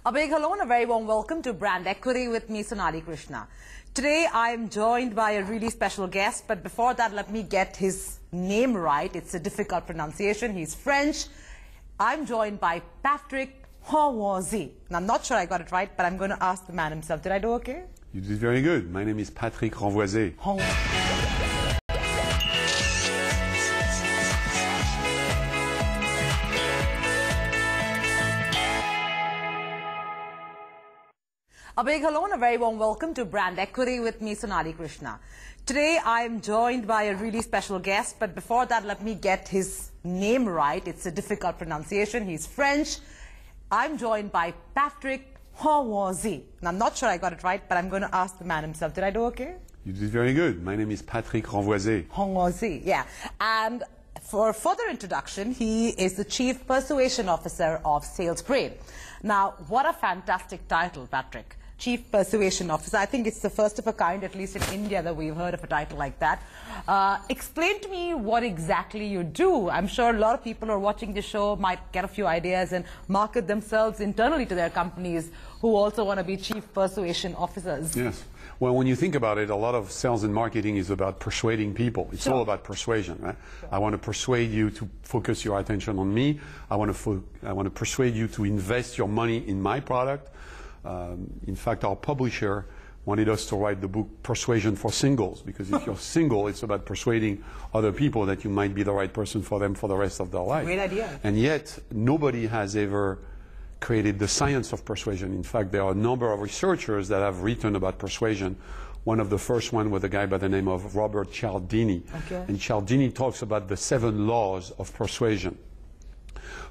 A big hello and a very warm welcome to Brand Equity with me, Sonali Krishna. Today I am joined by a really special guest, but before that let me get his name right. It's a difficult pronunciation. He's French. I'm joined by Patrick Renvoise. I'm not sure I got it right, but I'm going to ask the man himself. Did I do okay? You did very good. My name is Patrick Renvoise. A big hello and a very warm welcome to Brand Equity with me, Sonali Krishna. Today I am joined by a really special guest, but before that let me get his name right. It's a difficult pronunciation. He's French. I'm joined by Patrick Renvoise. I'm not sure I got it right, but I'm going to ask the man himself. Did I do okay? You did very good. My name is Patrick Renvoise. Renvoise, yeah. And for further introduction, he is the Chief Persuasion Officer of SalesBrain. Now, what a fantastic title, Patrick. Chief Persuasion Officer. I think it's the first of a kind, at least in India, that we've heard of a title like that. Explain to me what exactly you do. I'm sure a lot of people who are watching this show might get a few ideas and market themselves internally to their companies who also want to be Chief Persuasion Officers. Yes. Well, when you think about it, a lot of sales and marketing is about persuading people. It's all about persuasion, right? Sure. I want to persuade you to focus your attention on me. I want to persuade you to invest your money in my product. In fact, our publisher wanted us to write the book Persuasion for Singles, because if you're single, it's about persuading other people that you might be the right person for them for the rest of their life. Great idea. And yet, nobody has ever created the science of persuasion. In fact, there are a number of researchers that have written about persuasion. One of the first one was a guy by the name of Robert Cialdini. Okay. And Cialdini talks about the 7 laws of persuasion.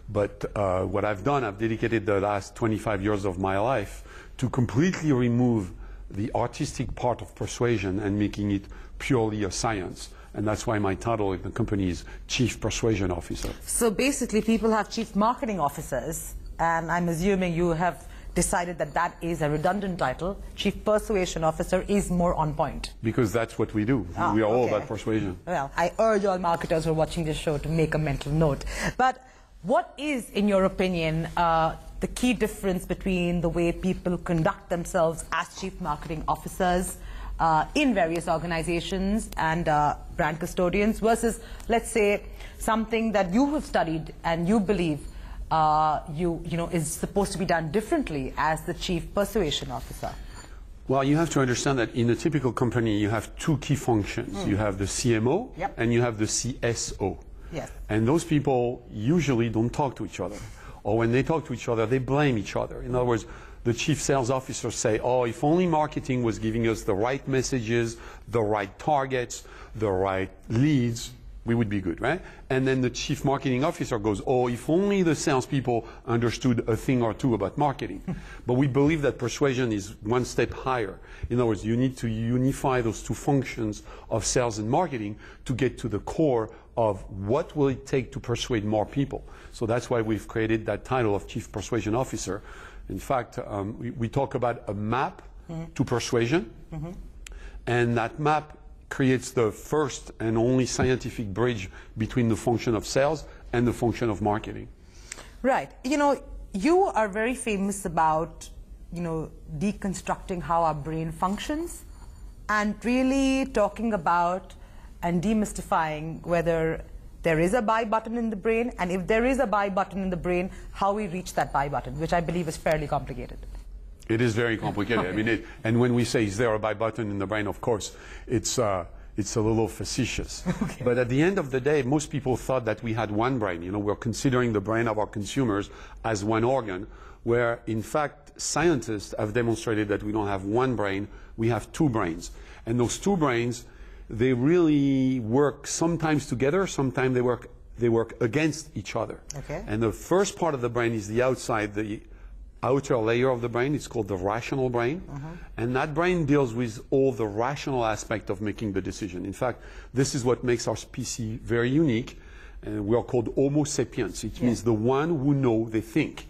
But what I've done, I've dedicated the last 25 years of my life to completely remove the artistic part of persuasion and making it purely a science. And that's why my title in the company is Chief Persuasion Officer. So basically people have Chief Marketing Officers, and I'm assuming you have decided that that is a redundant title. Chief Persuasion Officer is more on point. Because that's what we do. We are all about persuasion. Well, I urge all marketers who are watching this show to make a mental note. But what is, in your opinion, the key difference between the way people conduct themselves as Chief Marketing Officers in various organizations and brand custodians versus, let's say, something that you have studied and you believe is supposed to be done differently as the Chief Persuasion Officer? Well, you have to understand that in a typical company, you have 2 key functions. You have the CMO and you have the CSO. Yes. And those people usually don't talk to each other. Or when they talk to each other, they blame each other. In other words, the chief sales officers say, oh, if only marketing was giving us the right messages, the right targets, the right leads, we would be good, right? And then the chief marketing officer goes, oh, if only the salespeople understood a thing or two about marketing. But we believe that persuasion is one step higher. In other words, you need to unify those 2 functions of sales and marketing to get to the core of what will it take to persuade more people. So that's why we've created that title of Chief Persuasion Officer. In fact, we talk about a map to persuasion, and that map creates the first and only scientific bridge between the function of sales and the function of marketing. Right. You know, you are very famous about, deconstructing how our brain functions and really talking about and demystifying whether there is a buy button in the brain, and if there is a buy button in the brain, how we reach that buy button, which I believe is fairly complicated. It is very complicated. I mean, and when we say, is there a buy button in the brain, of course, it's a little facetious. Okay. But at the end of the day, most people thought that we had one brain. We're considering the brain of our consumers as one organ, where in fact, scientists have demonstrated that we don't have one brain, we have 2 brains. And those 2 brains, they really work sometimes together, sometimes they work against each other. Okay. And the first part of the brain is the outer layer of the brain. It's called the rational brain. And that brain deals with all the rational aspect of making the decision. In fact, this is what makes our species very unique. And we are called Homo sapiens. It means the one who know they think.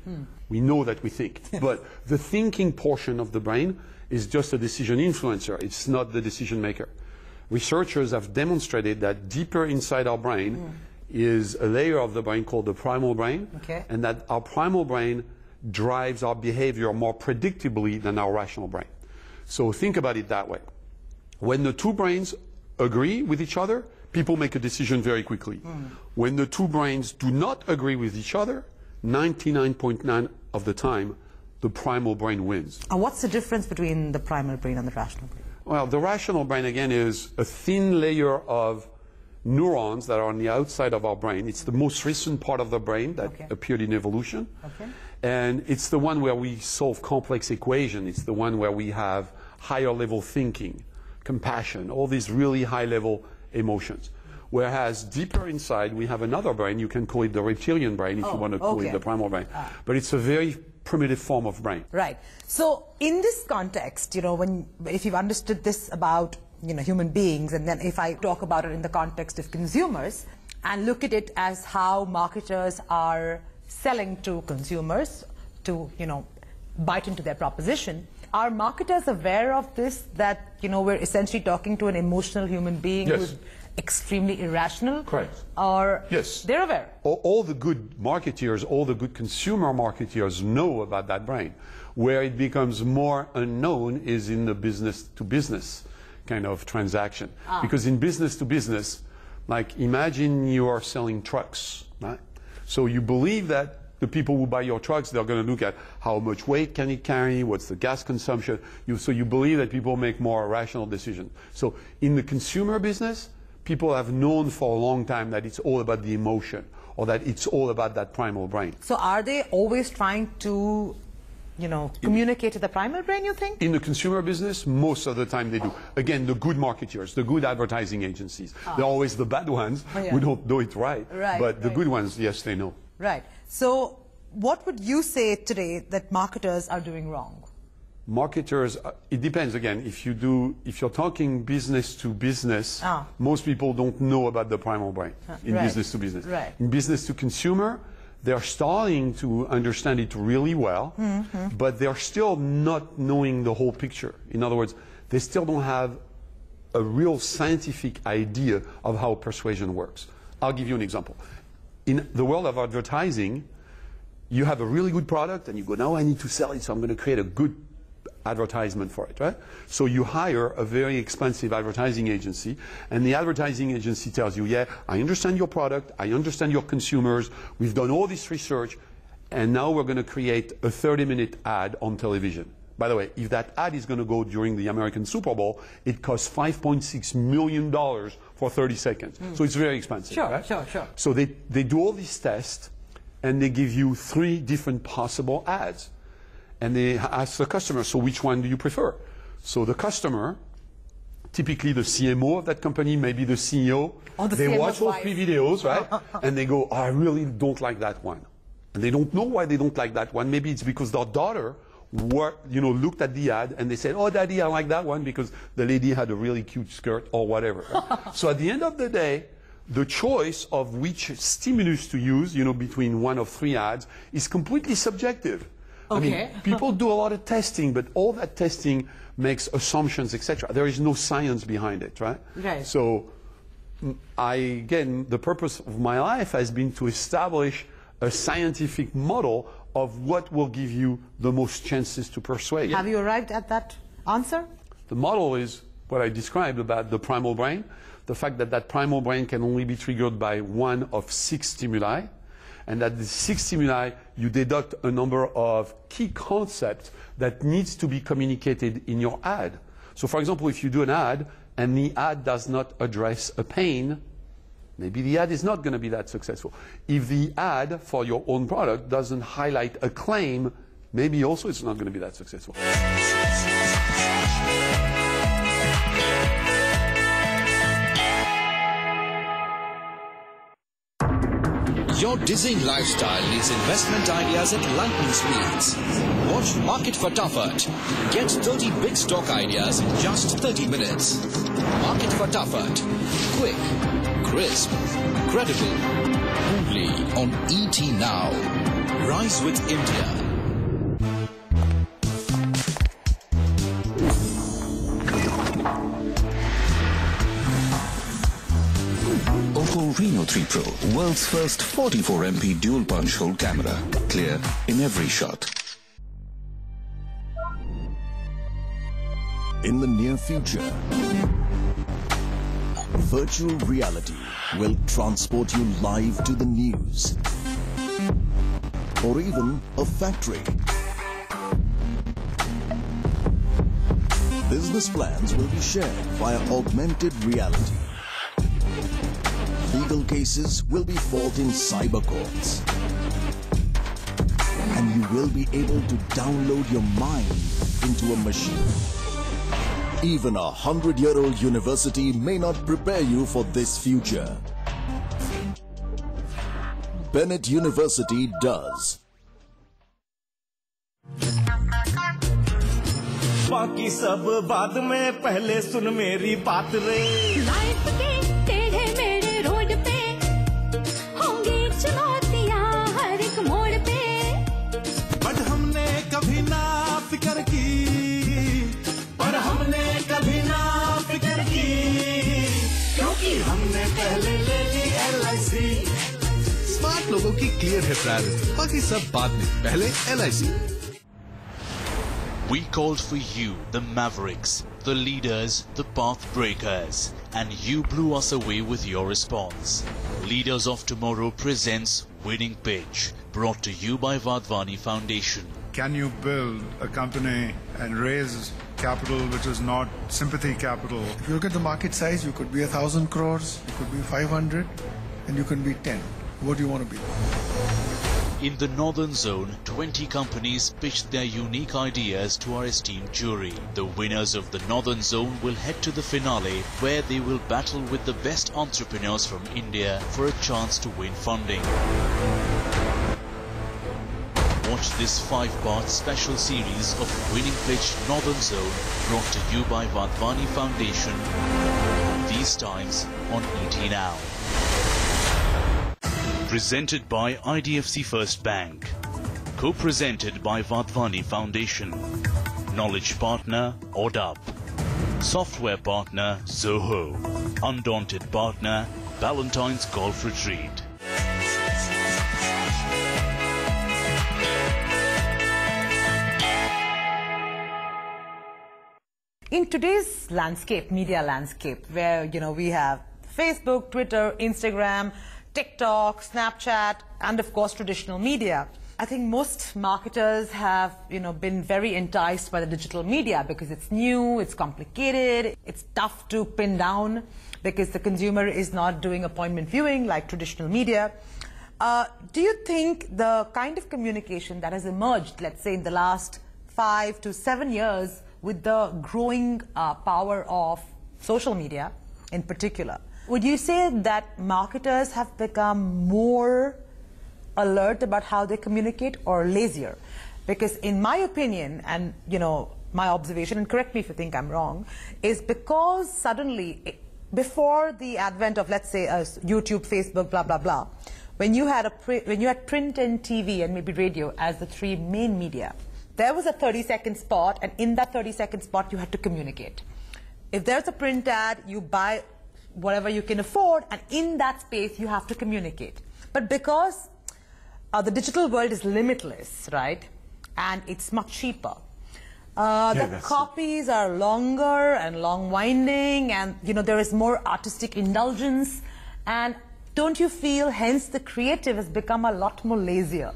We know that we think. But the thinking portion of the brain is just a decision influencer. It's not the decision maker. Researchers have demonstrated that deeper inside our brain is a layer of the brain called the primal brain, and that our primal brain drives our behavior more predictably than our rational brain. So think about it that way. When the two brains agree with each other, people make a decision very quickly. When the two brains do not agree with each other, 99.9% of the time, the primal brain wins. And what's the difference between the primal brain and the rational brain? Well, the rational brain, again, is a thin layer of neurons that are on the outside of our brain. It's the most recent part of the brain that appeared in evolution. And it's the one where we solve complex equations. It's the one where we have higher level thinking, compassion, all these really high level emotions. Whereas deeper inside, we have another brain. You can call it the reptilian brain if you want to call it the primal brain. But it's a very primitive form of brain. Right. So in this context, you know, if you've understood this about, you know, human beings, and then if I talk about it in the context of consumers and look at it as how marketers are selling to consumers to, you know, bite into their proposition, are marketers aware of this, that, you know, we're essentially talking to an emotional human being who's extremely irrational? Correct. Or yes, they're aware? All the good marketeers, all the good consumer marketeers know about that brain. Where it becomes more unknown is in the business-to-business kind of transaction. Because in business-to-business, like imagine you are selling trucks, right? So you believe that the people who buy your trucks, they're going to look at how much weight can it carry, what's the gas consumption. So you believe that people make more rational decisions. So in the consumer business, people have known for a long time that it's all about the emotion, or that it's all about that primal brain. So are they always trying to, you know, communicate to the primal brain, you think? In the consumer business, most of the time they do. Again, the good marketeers, the good advertising agencies. They're always the bad ones who don't do it right. But the good ones, yes, they know. Right. So what would you say today that marketers are doing wrong? Marketers, it depends again. If you're talking business to business, most people don't know about the primal brain in business to business. In business to consumer, they're starting to understand it really well, but they're still not knowing the whole picture. In other words, they still don't have a real scientific idea of how persuasion works. I'll give you an example. In the world of advertising, you have a really good product and you go, now I need to sell it, so I'm going to create a good advertisement for it, right? So you hire a very expensive advertising agency, and the advertising agency tells you, yeah, I understand your product, I understand your consumers, we've done all this research, and now we're going to create a 30-minute ad on television. By the way, if that ad is going to go during the American Super Bowl, it costs $5.6 million for 30 seconds. So it's very expensive, right? Sure. So they do all these tests, and they give you 3 different possible ads. And they ask the customer, so which one do you prefer? So the customer, typically the CMO of that company, maybe the CEO, they watch all 3 videos, right? And they go, oh, I really don't like that one. And they don't know why they don't like that one. Maybe it's because their daughter looked at the ad and they said, oh, Daddy, I like that one because the lady had a really cute skirt or whatever. Right? So at the end of the day, the choice of which stimulus to use, between one of 3 ads is completely subjective. I mean, people do a lot of testing, but all that testing makes assumptions, etc. There is no science behind it, right? So, again, the purpose of my life has been to establish a scientific model of what will give you the most chances to persuade. Have you arrived at that answer? The model is what I described about the primal brain, the fact that that primal brain can only be triggered by one of 6 stimuli, and that the 6 stimuli, you deduct a number of key concepts that needs to be communicated in your ad. So for example, if you do an ad and the ad does not address a pain, maybe the ad is not going to be that successful. If the ad for your own product doesn't highlight a claim, maybe also it's not going to be that successful. Your dizzying lifestyle needs investment ideas at lightning speeds. Watch Market Fatafat. Get 30 big stock ideas in just 30 minutes. Market Fatafat. Quick, crisp, credible. Only on ET Now. Rise with India. Oppo Reno 3 Pro, world's first 44MP dual punch hole camera. Clear in every shot. in the near future. Virtual reality will transport you live to the news or even a factory. Business plans will be shared via augmented reality. Legal cases will be fought in cyber courts. And you will be able to download your mind into a machine. Even a 100-year-old university may not prepare you for this future. Bennett University does. बाकी सब बाद में पहले सुन मेरी बात रे life के टेढ़े मेढ़े रोड पे होंगी चुनौतियां हर एक मोड़ पे बट हमने कभी ना फिक्र की पर हमने कभी ना फिक्र की क्योंकि हमने पहले ले ली LIC स्मार्ट लोगों की क्लियर है प्रायोरिटी बाकी सब बाद में पहले LIC We called for you, the Mavericks, the leaders, the path breakers, and you blew us away with your response. Leaders of Tomorrow presents Winning Pitch, brought to you by Vadvani Foundation. Can you build a company and raise capital which is not sympathy capital? If you look at the market size, you could be 1,000 crores, you could be 500, and you can be 10. What do you want to be? In the Northern Zone, 20 companies pitched their unique ideas to our esteemed jury. The winners of the Northern Zone will head to the finale, where they will battle with the best entrepreneurs from India for a chance to win funding. Watch this 5-part special series of Winning Pitch Northern Zone, brought to you by Vadvani Foundation. These times on ET Now. Presented by IDFC First Bank. Co-presented by Vadvani Foundation. Knowledge partner ODUP. Software partner Zoho. Undaunted partner Valentine's Golf Retreat. In today's landscape, media landscape, where we have Facebook, Twitter, Instagram, TikTok, Snapchat, and of course traditional media, I think most marketers have been very enticed by the digital media because it's new, it's complicated, it's tough to pin down because the consumer is not doing appointment viewing like traditional media. Do you think the kind of communication that has emerged, let's say in the last 5 to 7 years, with the growing power of social media in particular, would you say that marketers have become more alert about how they communicate or lazier? Because in my opinion, and my observation, and correct me if you think I'm wrong, is because suddenly, before the advent of, let's say, YouTube, Facebook, blah, blah, blah, when you had print and TV and maybe radio as the 3 main media, there was a 30-second spot, and in that 30-second spot, you had to communicate. If there's a print ad, you buy whatever you can afford, and in that space, you have to communicate. But because the digital world is limitless, right, and it's much cheaper, the copies are longer and long-winding, and there is more artistic indulgence. And don't you feel, hence, the creative has become a lot more lazier?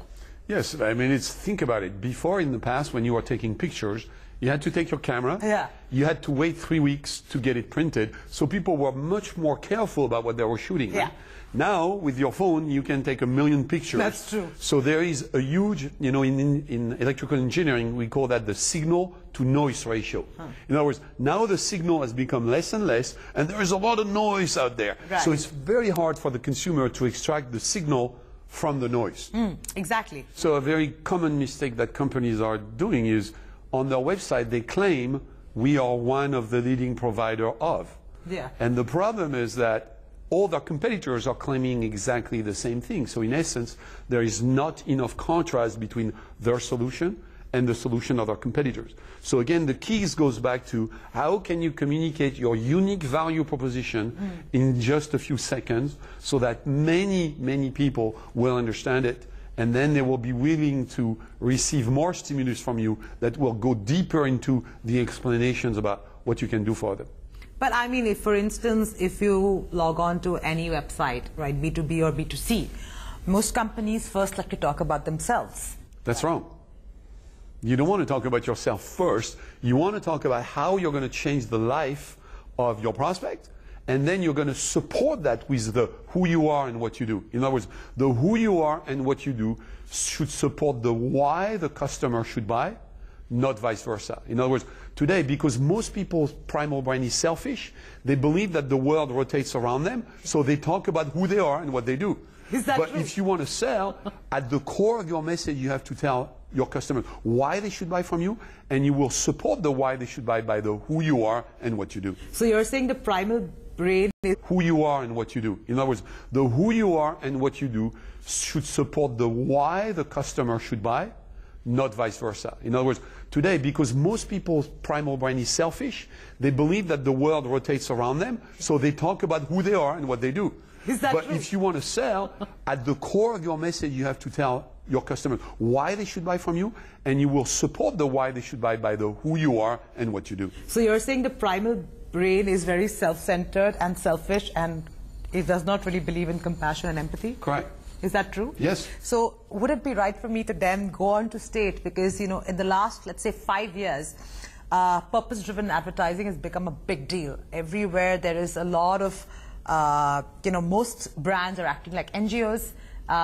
Yes, I mean, think about it. Before, in the past, when you were taking pictures, you had to take your camera. Yeah. You had to wait 3 weeks to get it printed. So people were much more careful about what they were shooting. Yeah. Right? Now, with your phone, you can take 1 million pictures. That's true. So there is a huge, in electrical engineering, we call that the signal to noise ratio. In other words, now the signal has become less and less, and there is a lot of noise out there. Right. So it's very hard for the consumer to extract the signal from the noise. Exactly. So a very common mistake that companies are doing is, on their website, they claim we are one of the leading provider of. Yeah. And the problem is that all their competitors are claiming exactly the same thing. So in essence, there is not enough contrast between their solution and the solution of their competitors. So again, the keys goes back to how can you communicate your unique value proposition in just a few seconds so that many, many people will understand it, and then they will be willing to receive more stimulus from you that will go deeper into the explanations about what you can do for them. But I mean, if, for instance, if you log on to any website, right, B2B or B2C, most companies first like to talk about themselves. That's wrong. You don't want to talk about yourself first. You want to talk about how you're going to change the life of your prospect, and then you're going to support that with the who you are and what you do. In other words, the who you are and what you do should support the why the customer should buy, not vice versa. In other words, today, because most people's primal brain is selfish, they believe that the world rotates around them, so they talk about who they are and what they do. Is that but true? if you want to sell, at the core of your message, you have to tell your customers why they should buy from you, and you will support the why they should buy by the who you are and what you do. So you're saying the primal brain is Who you are and what you do. In other words, the who you are and what you do should support the why the customer should buy, not vice versa. In other words, today, because most people's primal brain is selfish, they believe that the world rotates around them, so they talk about who they are and what they do. Is that but true? if you want to sell, at the core of your message, you have to tell your customers why they should buy from you, and you will support the why they should buy by the who you are and what you do. So you're saying the primal brain is very self-centered and selfish, and it does not really believe in compassion and empathy? Correct. Is that true? Yes. So would it be right for me to then go on to state, because, you know, in the last, let's say, 5 years, purpose-driven advertising has become a big deal. Everywhere there is a lot of, you know, most brands are acting like NGOs.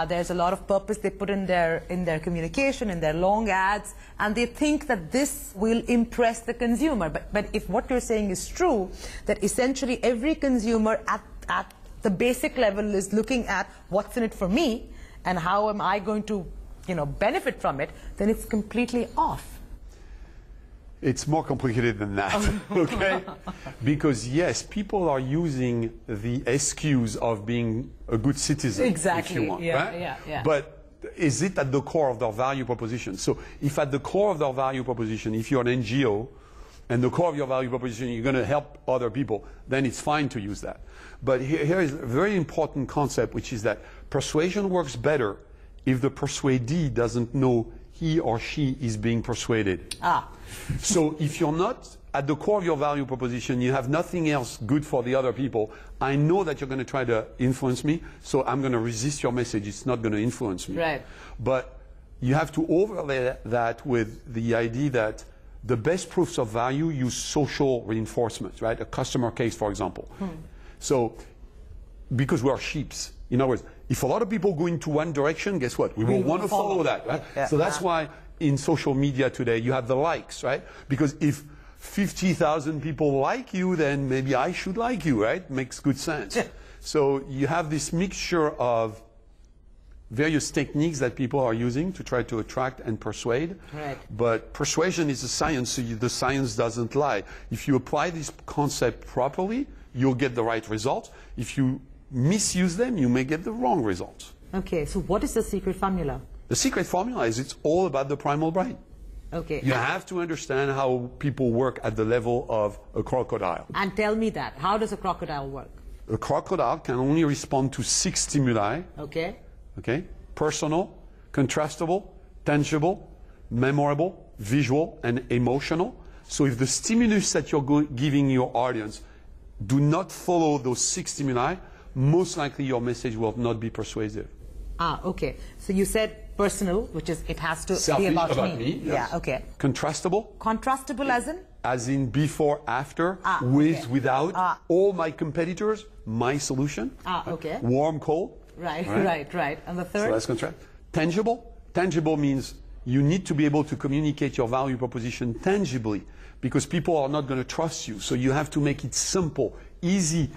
There's a lot of purpose they put in their communication, in their long ads, and they think that this will impress the consumer. But if what you're saying is true, that essentially every consumer at the basic level is looking at what's in it for me and how am I going to, you know, benefit from it, then it's completely off. It's more complicated than that, okay? Because yes, people are using the excuse of being a good citizen, Exactly. if you want, Yeah, right? yeah. But is it at the core of their value proposition? So if at the core of their value proposition, if you're an NGO, and the core of your value proposition, you're going to help other people, then it's fine to use that. But here is a very important concept, which is that persuasion works better if the persuadee doesn't know he or she is being persuaded. So if you're not at the core of your value proposition, you have nothing else good for the other people, I know that you're going to try to influence me, so I'm going to resist your message. It's not going to influence me. Right. But you have to overlay that with the idea that the best proofs of value use social reinforcement, right? A customer case, for example. So, because we are sheeps, in other words, if a lot of people go into one direction, guess what? We will want to follow that, right? Yeah. So that's why in social media today you have the likes, right? Because if 50,000 people like you, then maybe I should like you, right? Makes good sense. So you have this mixture of various techniques that people are using to try to attract and persuade. Right. But persuasion is a science, so the science doesn't lie. If you apply this concept properly, you'll get the right results. If you misuse them, you may get the wrong results. Okay, so what is the secret formula? The secret formula is it's all about the primal brain. Okay. You have to understand how people work at the level of a crocodile. And tell me that. How does a crocodile work? A crocodile can only respond to 6 stimuli. Okay. Okay? Personal, contrastable, tangible, memorable, visual, and emotional. So if the stimulus that you're giving your audience do not follow those 6 stimuli, most likely your message will not be persuasive. Okay. So you said personal, which is it has to Selfish be about me. Yes. Yeah, okay. Contrastable. Contrastable as in? As in before, after, okay. without, all my competitors, my solution. Okay. Warm, cold. Right. And the So third? that's contrast. Tangible. Tangible means you need to be able to communicate your value proposition tangibly, because people are not going to trust you. So you have to make it simple, easy.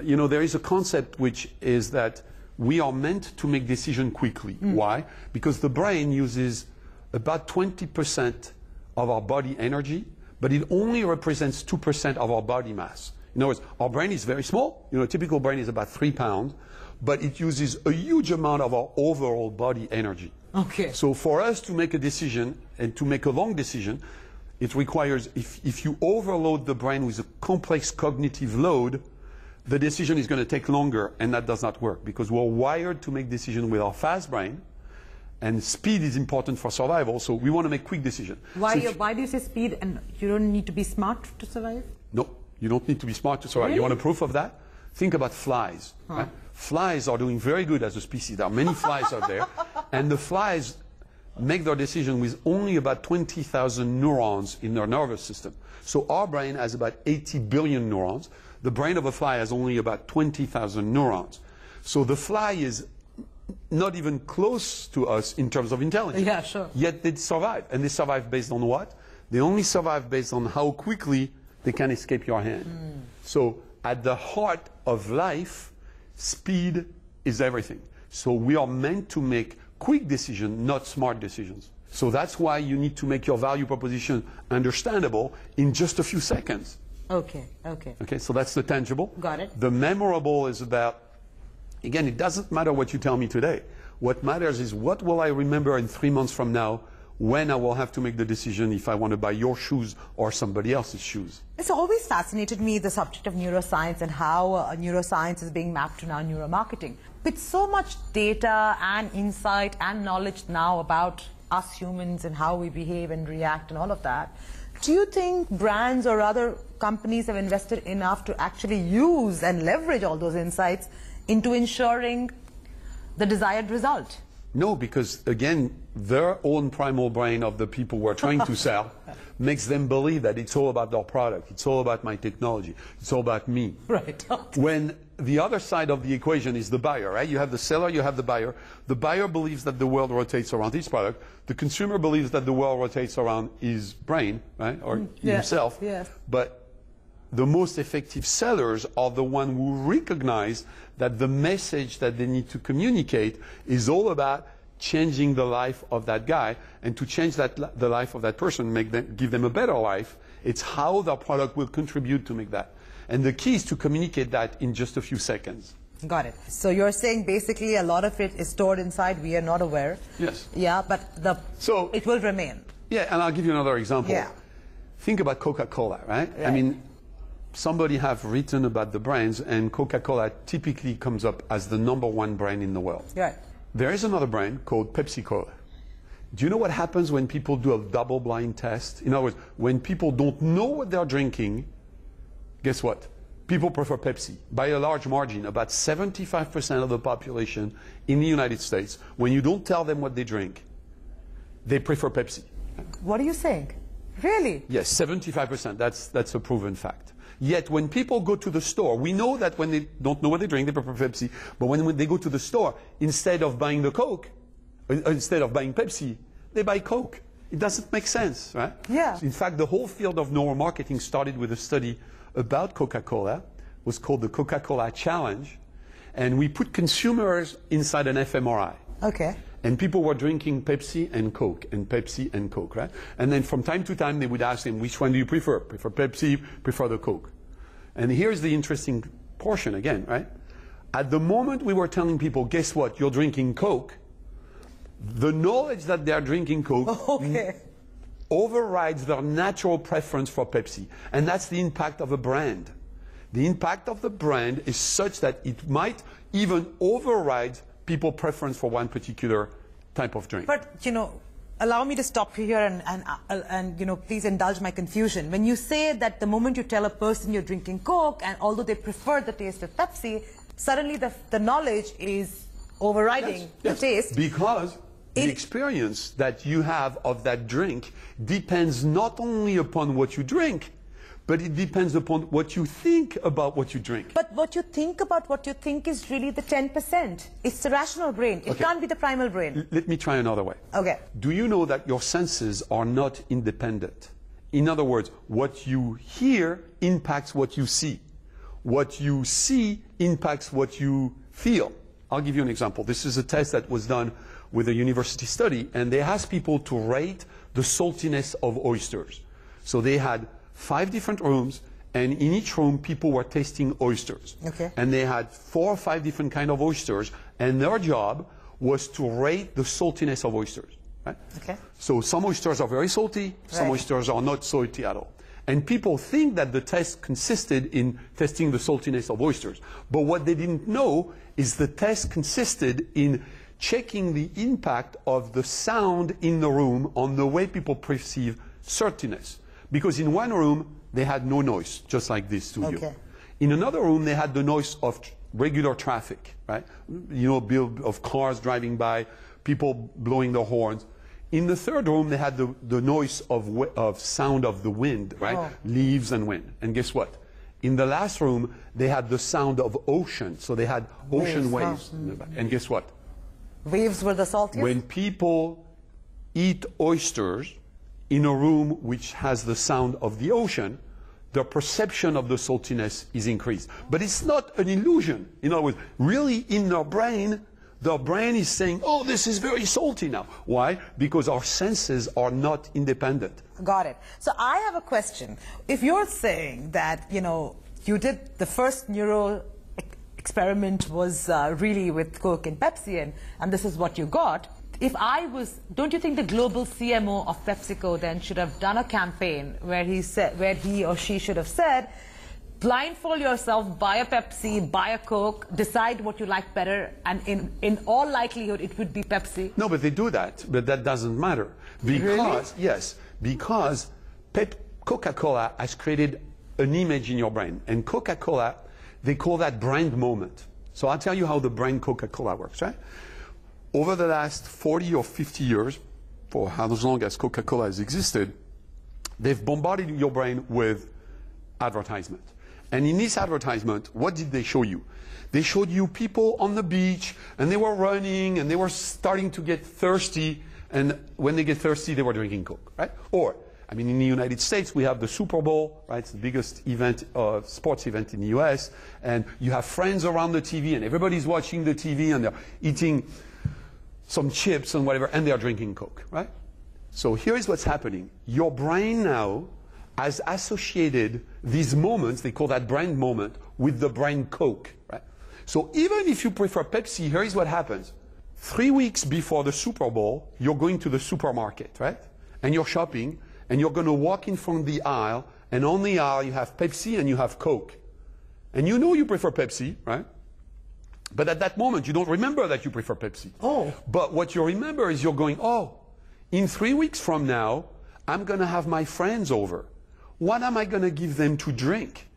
You know, there is a concept which is that we are meant to make decisions quickly. Why? Because the brain uses about 20% of our body energy, but it only represents 2% of our body mass. In other words, our brain is very small. You know, a typical brain is about 3 pounds, but it uses a huge amount of our overall body energy. Okay. So for us to make a decision and to make a long decision, it requires, if you overload the brain with a complex cognitive load, the decision is going to take longer, and that does not work because we're wired to make decisions with our fast brain, And speed is important for survival, so we want to make quick decisions. Why, So why do you say speed and you don't need to be smart to survive? no, you don't need to be smart to survive. Really? You want a proof of that? Think about flies. Right? Flies are doing very good as a species. There are many flies out there, and the flies make their decision with only about 20,000 neurons in their nervous system. So our brain has about 80 billion neurons. The brain of a fly has only about 20,000 neurons. So the fly is not even close to us in terms of intelligence. Yeah, sure. Yet they survive. And they survive based on what? They only survive based on how quickly they can escape your hand. So at the heart of life, speed is everything. So we are meant to make quick decisions, not smart decisions. So that's why you need to make your value proposition understandable in just a few seconds. Okay, okay. Okay, so that's the tangible. Got it. The memorable is about, again, it doesn't matter what you tell me today. What matters is what will I remember in 3 months from now when I will have to make the decision if I want to buy your shoes or somebody else's shoes. It's always fascinated me, the subject of neuroscience and how neuroscience is being mapped to now neuromarketing. With so much data and insight and knowledge now about us humans and how we behave and react and all of that, do you think brands or other companies have invested enough to actually use and leverage all those insights into ensuring the desired result? No, because again, their own primal brain of the people who are trying to sell makes them believe that it's all about their product, it's all about my technology, it's all about me. Right. When the other side of the equation is the buyer, right? You have the seller, you have the buyer. The buyer believes that the world rotates around his product. The consumer believes that the world rotates around his brain, right? Or himself. Yes. But the most effective sellers are the ones who recognize that the message that they need to communicate is all about changing the life of that guy, and to change the life of that person, give them a better life. It's how their product will contribute to make that. And the key is to communicate that in just a few seconds. Got it. So you're saying basically a lot of it is stored inside, we are not aware. Yes. Yeah, but it will remain. Yeah, and I'll give you another example. Yeah. Think about Coca-Cola, right? I mean, somebody have written about the brands, and Coca-Cola typically comes up as the #1 brand in the world. Right. There is another brand called Pepsi-Cola. Do you know what happens when people do a double-blind test? In other words, when people don't know what they're drinking, guess what? People prefer Pepsi by a large margin. About 75% of the population in the United States, when you don't tell them what they drink, they prefer Pepsi. What are you saying? Really? Yes, 75%. That's a proven fact. Yet when people go to the store, we know that when they don't know what they drink, they prefer Pepsi. But when they go to the store, instead of buying the Coke, instead of buying Pepsi, they buy Coke. It doesn't make sense, right? Yeah. In fact, the whole field of neuromarketing started with a study about Coca-Cola. It was called the Coca-Cola Challenge. And we put consumers inside an fMRI. Okay. And people were drinking Pepsi and Coke, and Pepsi and Coke, right? And then from time to time, they would ask them, which one do you prefer? Prefer Pepsi, prefer the Coke? And here's the interesting portion again, right? At the moment we were telling people, guess what? You're drinking Coke. The knowledge that they're drinking Coke overrides their natural preference for Pepsi. And that's the impact of a brand. The impact of the brand is such that it might even override people's preference for one particular type of drink. But, you know, allow me to stop you here and you know, please indulge my confusion. When you say that the moment you tell a person you're drinking Coke, and although they prefer the taste of Pepsi, suddenly the knowledge is overriding the taste. Because the experience that you have of that drink depends not only upon what you drink, but it depends upon what you think about what you drink. But what you think about what you think is really the 10%. It's the rational brain. It can't be the primal brain. Let me try another way. Okay. Do you know that your senses are not independent? In other words, what you hear impacts what you see. What you see impacts what you feel. I'll give you an example. This is a test that was done with a university study, and they asked people to rate the saltiness of oysters. So they had 5 different rooms, and in each room people were tasting oysters. Okay. And they had 4 or 5 different kinds of oysters, and their job was to rate the saltiness of oysters. Right? Okay. So some oysters are very salty, some oysters are not salty at all. And people think that the test consisted in testing the saltiness of oysters. But what they didn't know is the test consisted in checking the impact of the sound in the room on the way people perceive saltiness. Because in one room, they had no noise, just like this studio. Okay. In another room, they had the noise of regular traffic, right? You know, of cars driving by, people blowing their horns. In the third room, they had the noise of sound of the wind, right? Oh. Leaves and wind. And guess what? In the last room, they had the sound of ocean. So they had ocean waves. And guess what? Waves were the saltiest? When people eat oysters in a room which has the sound of the ocean, the perception of the saltiness is increased. But it's not an illusion. In other words, really in their brain is saying, oh, this is very salty now. Why? Because our senses are not independent. Got it. So I have a question. If you're saying that, you know, you did the first neuro experiment was really with Coke and Pepsi, and this is what you got. If I was, don't you think the global CMO of PepsiCo then should have done a campaign where he or she should have said, blindfold yourself, buy a Pepsi, buy a Coke, decide what you like better, and in all likelihood it would be Pepsi? No, but they do that, but that doesn't matter. Because, really? Yes, because Coca-Cola has created an image in your brain. And Coca-Cola, they call that brand moment. So I'll tell you how the brand Coca-Cola works, right? Over the last 40 or 50 years, for as long as Coca-Cola has existed, they've bombarded your brain with advertisement. And in this advertisement, what did they show you? They showed you people on the beach, and they were running, and they were starting to get thirsty, and when they get thirsty, they were drinking Coke, right? Or, I mean, in the United States, we have the Super Bowl, right? It's the biggest event, sports event in the US, and you have friends around the TV, and everybody's watching the TV, and they're eating some chips and whatever, and they're drinking Coke, right? So here is what's happening. Your brain now has associated these moments, they call that brand moment, with the brand Coke, right? So even if you prefer Pepsi, here is what happens. 3 weeks before the Super Bowl, you're going to the supermarket, right? And you're shopping, and you're going to walk in front of the aisle, and on the aisle you have Pepsi and you have Coke. And you know you prefer Pepsi, right? But at that moment, you don't remember that you prefer Pepsi. Oh. But what you remember is you're going, oh, in 3 weeks from now, I'm going to have my friends over. What am I going to give them to drink?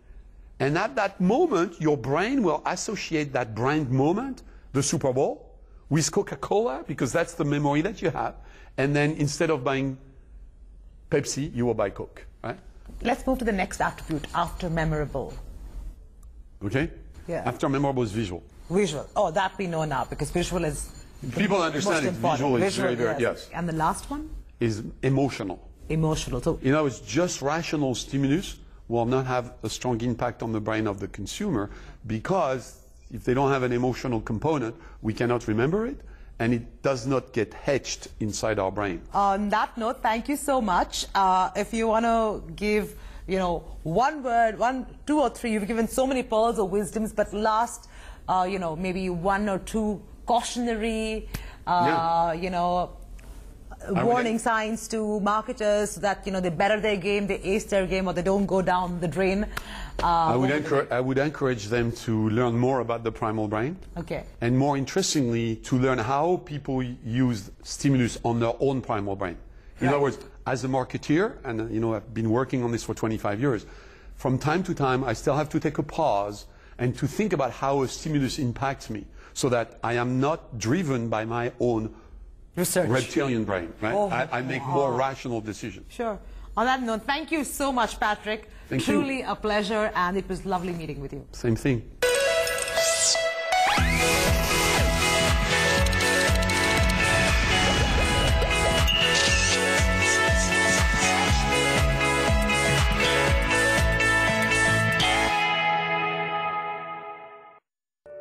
And at that moment, your brain will associate that brand moment, the Super Bowl, with Coca-Cola, because that's the memory that you have. And then instead of buying Pepsi, you will buy Coke, right? Let's move to the next attribute, after memorable. Okay? Yeah. After memorable is visual. Visual. Oh, that we know now, because visual is People understand it. Visual is very, very, yes. And the last one? Is emotional. Emotional. So, you know, it's just rational stimulus will not have a strong impact on the brain of the consumer, because if they don't have an emotional component, we cannot remember it, and it does not get etched inside our brain. on that note, thank you so much. If you want to give, you know, one word, two or three, you've given so many pearls of wisdoms, but last, you know, maybe one or two cautionary, you know, warning signs to marketers that, you know, they better their game, they ace their game, or they don't go down the drain. I would encourage them to learn more about the primal brain. Okay. And more interestingly, to learn how people use stimulus on their own primal brain. In other words, as a marketeer, and you know, I've been working on this for 25 years, from time to time, I still have to take a pause and to think about how a stimulus impacts me, so that I am not driven by my own research reptilian brain, right? Oh, I make more rational decisions. Sure. On that note, thank you so much, Patrick. Thank you. Truly a pleasure, and it was lovely meeting with you. Same thing.